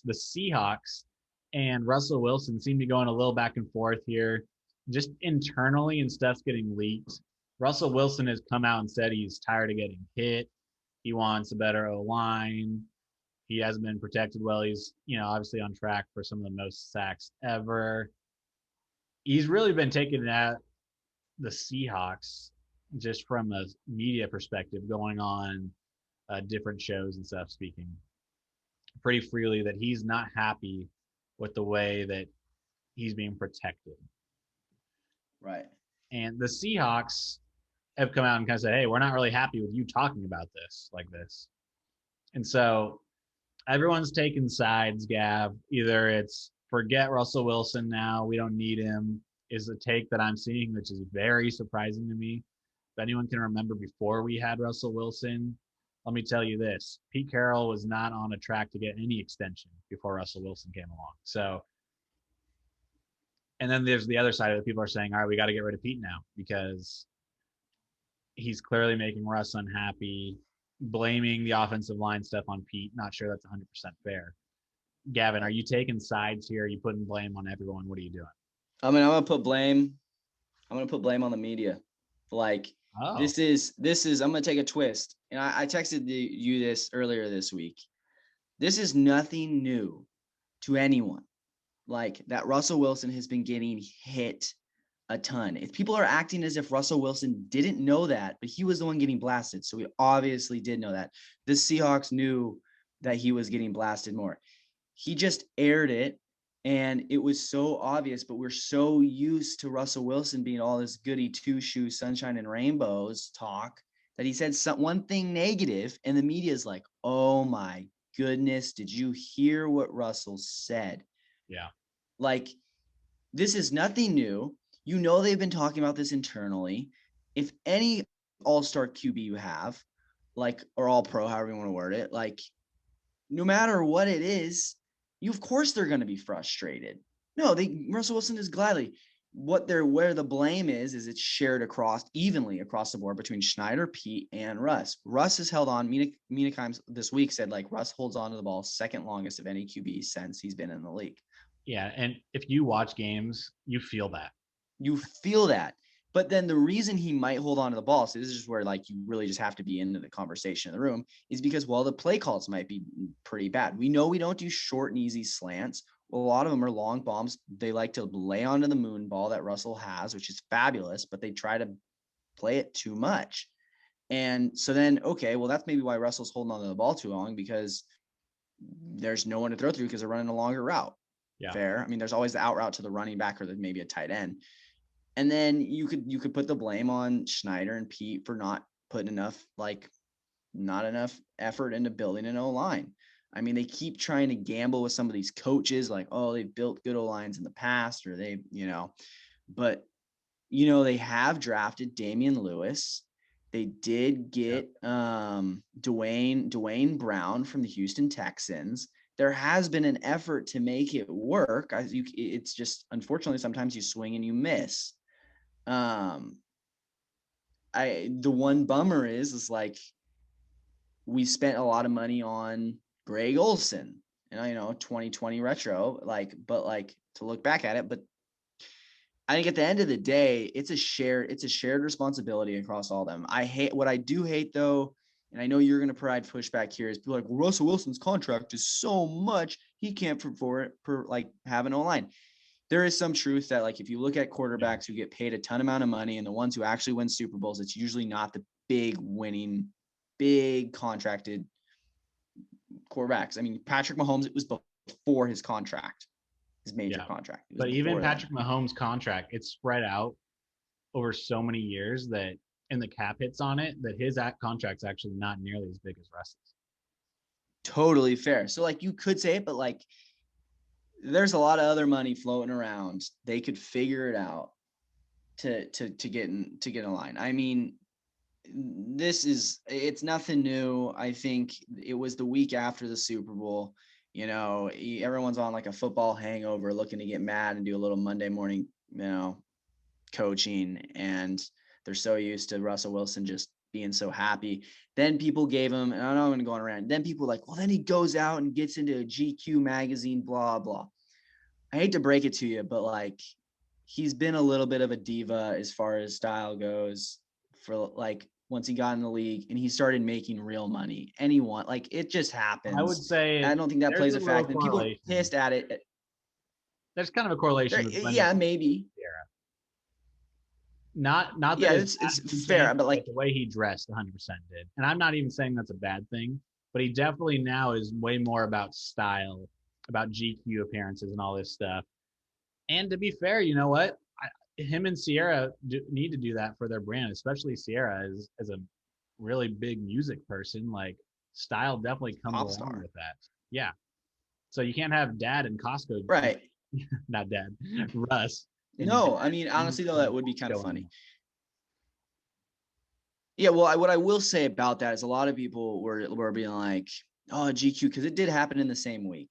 The Seahawks and Russell Wilson seem to be going a little back and forth here, just internally, and stuff's getting leaked. Russell Wilson has come out and said he's tired of getting hit. He wants a better O line. He hasn't been protected well. He's, obviously on track for some of the most sacks ever. He's really been taking at the Seahawks just from a media perspective, going on different shows and stuff, speaking pretty freely that he's not happy with the way that he's being protected. Right. And the Seahawks have come out and kind of said, hey, we're not really happy with you talking about this like this. And so everyone's taking sides, Gav. Either it's forget Russell Wilson now, we don't need him, is the take that I'm seeing, which is very surprising to me. If anyone can remember before we had Russell Wilson, let me tell you this. Pete Carroll was not on a track to get any extension before Russell Wilson came along. So, and then there's the other side of it. People are saying, all right, we got to get rid of Pete now because he's clearly making Russ unhappy, blaming the offensive line stuff on Pete. Not sure that's 100% fair. Gavin, are you taking sides here? Are you putting blame on everyone? What are you doing? I mean, I'm gonna put blame on the media. Like this is I'm gonna take a twist. And I texted you this earlier this week. This is nothing new to anyone. Like that Russell Wilson has been getting hit a ton. If people are acting as if Russell Wilson didn't know that, but he was the one getting blasted. So he obviously did know that. The Seahawks knew that he was getting blasted more. He just aired it, and it was so obvious, but we're so used to Russell Wilson being all this goody two-shoe sunshine and rainbows talk that he said one thing negative, and the media is like, oh my goodness, did you hear what Russell said? Yeah. Like, this is nothing new. They've been talking about this internally. If any all-star QB you have, like, or all pro, however you want to word it, like, no matter what it is, of course they're going to be frustrated. No, Russell Wilson is gladly. Where the blame is it's shared evenly across the board between Schneider, Pete, and Russ. Russ has held on. Mina Kimes this week said, like, Russ holds on to the ball second longest of any QB since he's been in the league. Yeah, and if you watch games, you feel that. You feel that. But then the reason he might hold on to the ball, so this is where, like, you really just have to be into the conversation in the room, is because, well, the play calls might be pretty bad. We know we don't do short and easy slants. Well, a lot of them are long bombs. They like to lay onto the moon ball that Russell has, which is fabulous, but they try to play it too much. And so then, okay, well, that's maybe why Russell's holding on to the ball too long, because there's no one to throw through because they're running a longer route. Yeah. Fair. I mean, there's always the out route to the running back or maybe a tight end. And then you could put the blame on Schneider and Pete for not enough effort into building an O-line. I mean, they keep trying to gamble with some of these coaches, like, oh, they've built good O-lines in the past, or but they have drafted Damian Lewis. They did get Dwayne Brown from the Houston Texans. There has been an effort to make it work. It's just, unfortunately, sometimes you swing and you miss. The one bummer is like, we spent a lot of money on Greg Olsen, and 2020 retro, but to look back at it, but I think at the end of the day, it's a shared responsibility across all of them. What I do hate though, and I know you're going to provide pushback here, is people like, well, Russell Wilson's contract is so much, he can't afford it have an O-line. There is some truth that, like, if you look at quarterbacks who get paid a ton amount of money and the ones who actually win Super Bowls, it's usually not the big contracted quarterbacks. I mean, Patrick Mahomes, it was before his contract, his major contract. But even Patrick Mahomes' contract, it's spread out over so many years that, and the cap hits on it, that his contract's actually not nearly as big as Russ's. Totally fair. So, like, you could say it, but, like, there's a lot of other money floating around. They could figure it out to get in line. I mean, it's nothing new. I think it was the week after the Super Bowl. Everyone's on like a football hangover, looking to get mad and do a little Monday morning, coaching, and they're so used to Russell Wilson just being so happy. Then people gave him, and I know I'm going to go on around. Then people like, well, then he goes out and gets into a GQ magazine, blah, blah. I hate to break it to you, but like, he's been a little bit of a diva as far as style goes for like once he got in the league and he started making real money. Anyone, like, it just happens. I would say I don't think that plays a factor. And people are correlation. pissed at it. There's kind of a correlation with yeah, maybe. Not that yeah, it's fair, but like the way he dressed 100% did. And I'm not even saying that's a bad thing, but he definitely now is way more about style, about GQ appearances and all this stuff. And to be fair, you know what? Him and Sierra need to do that for their brand, especially Sierra as a really big music person. Like, style definitely comes along with that. Yeah. So you can't have Dad and Costco. Right. Not Dad. Russ. No, I mean, honestly, though, that would be kind of funny. Yeah, well, what I will say about that is a lot of people were being like, oh, GQ, because it did happen in the same week.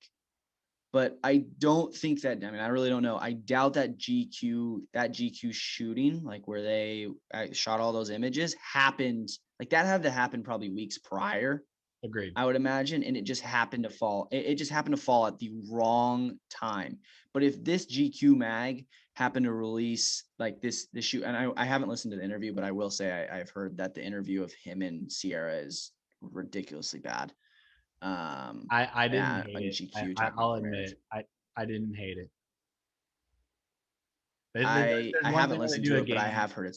But I don't think that, I mean, I really don't know. I doubt that GQ shooting, like where they shot all those images, happened, like that had to happen probably weeks prior. Agreed. I would imagine. And it just happened to fall. It just happened to fall at the wrong time. But if this GQ mag happened to release like this shoot, and I haven't listened to the interview, but I will say I've heard that the interview of him and Sierra is ridiculously bad. I didn't hate it. I'll admit I didn't hate it. I haven't listened to it, but I have heard it.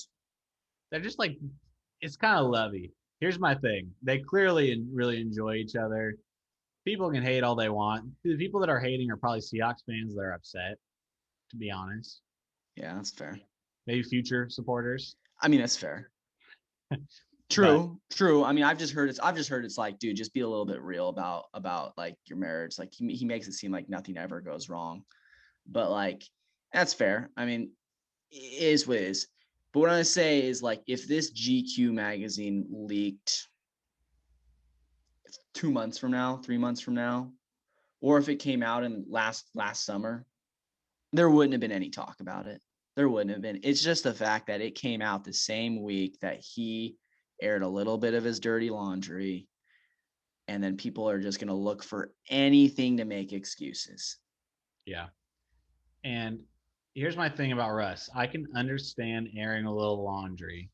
They're just like, it's kind of lovey. Here's my thing. They clearly really enjoy each other. People can hate all they want. The people that are hating are probably Seahawks fans that are upset, to be honest. Yeah, that's fair. Maybe future supporters. I mean, that's fair. True. I mean, I've just heard it's like, dude, just be a little bit real about like your marriage. Like he makes it seem like nothing ever goes wrong, but like, that's fair. I mean, it is what it is. But what I'm gonna say is, like, if this GQ magazine leaked 2 months from now, 3 months from now, or if it came out in last summer, there wouldn't have been any talk about it. There wouldn't have been. It's just the fact that it came out the same week that he aired a little bit of his dirty laundry, and then people are just going to look for anything to make excuses. Yeah. And here's my thing about Russ. I can understand airing a little laundry,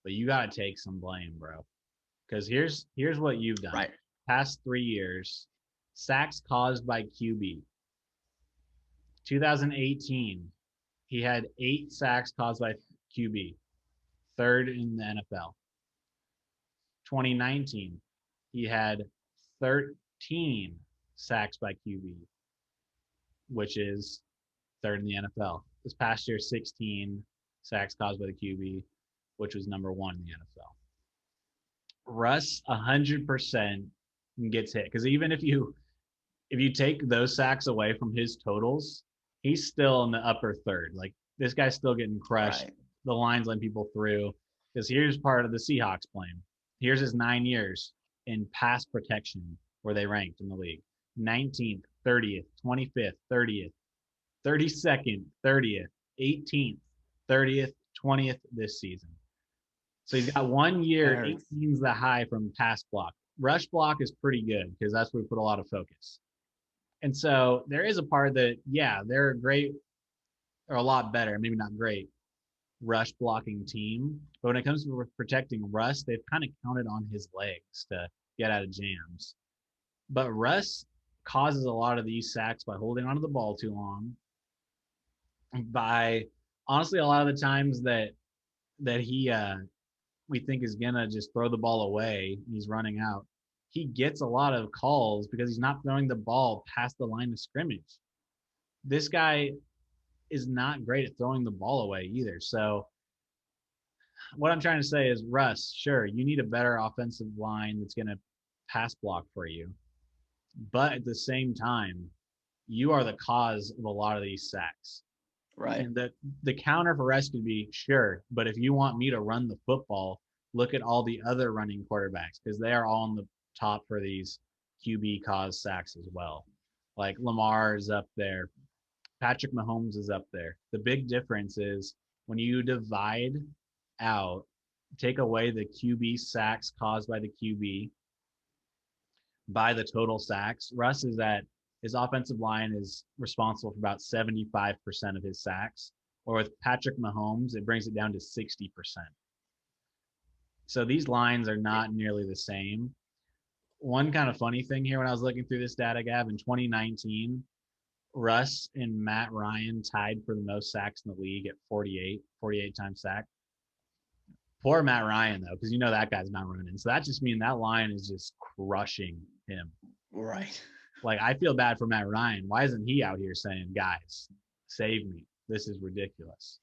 but you got to take some blame, bro. Because here's what you've done. Right. Past 3 years, sacks caused by QB. 2018, he had 8 sacks caused by QB, third in the NFL. 2019, he had 13 sacks by QB, which is third in the NFL. This past year, 16 sacks caused by the QB, which was number 1 in the NFL. Russ 100% gets hit, because even if you take those sacks away from his totals, he's still in the upper third. Like, this guy's still getting crushed. Right. The line's letting people through. Because here's part of the Seahawks blame. Here's his 9 years in pass protection where they ranked in the league. 19th, 30th, 25th, 30th, 32nd, 30th, 18th, 30th, 20th this season. So he's got 1 year, 18's the high from pass block. Rush block is pretty good because that's where we put a lot of focus. And so there is a part that, yeah, they're a great or a lot better, maybe not great, rush blocking team. But when it comes to protecting Russ, they've kind of counted on his legs to get out of jams. But Russ causes a lot of these sacks by holding onto the ball too long. By honestly, a lot of the times that he we think is gonna just throw the ball away, he's running out. He gets a lot of calls because he's not throwing the ball past the line of scrimmage. This guy is not great at throwing the ball away either. So what I'm trying to say is, Russ, sure, you need a better offensive line that's going to pass block for you. But at the same time, you are the cause of a lot of these sacks. Right. And the counter for Russ could be, sure, but if you want me to run the football, look at all the other running quarterbacks, because they are all on the top for these QB cause sacks as well. Like Lamar is up there. Patrick Mahomes is up there. The big difference is when you divide out take away the QB sacks caused by the QB by the total sacks, Russ is at his offensive line is responsible for about 75% of his sacks. Or with Patrick Mahomes, it brings it down to 60%. So these lines are not nearly the same. One kind of funny thing here when I was looking through this data, Gav, in 2019, Russ and Matt Ryan tied for the most sacks in the league at 48 times sack. Poor Matt Ryan, though, because you know that guy's not running. So that just means that line is just crushing him. Right. Like, I feel bad for Matt Ryan. Why isn't he out here saying, guys, save me? This is ridiculous.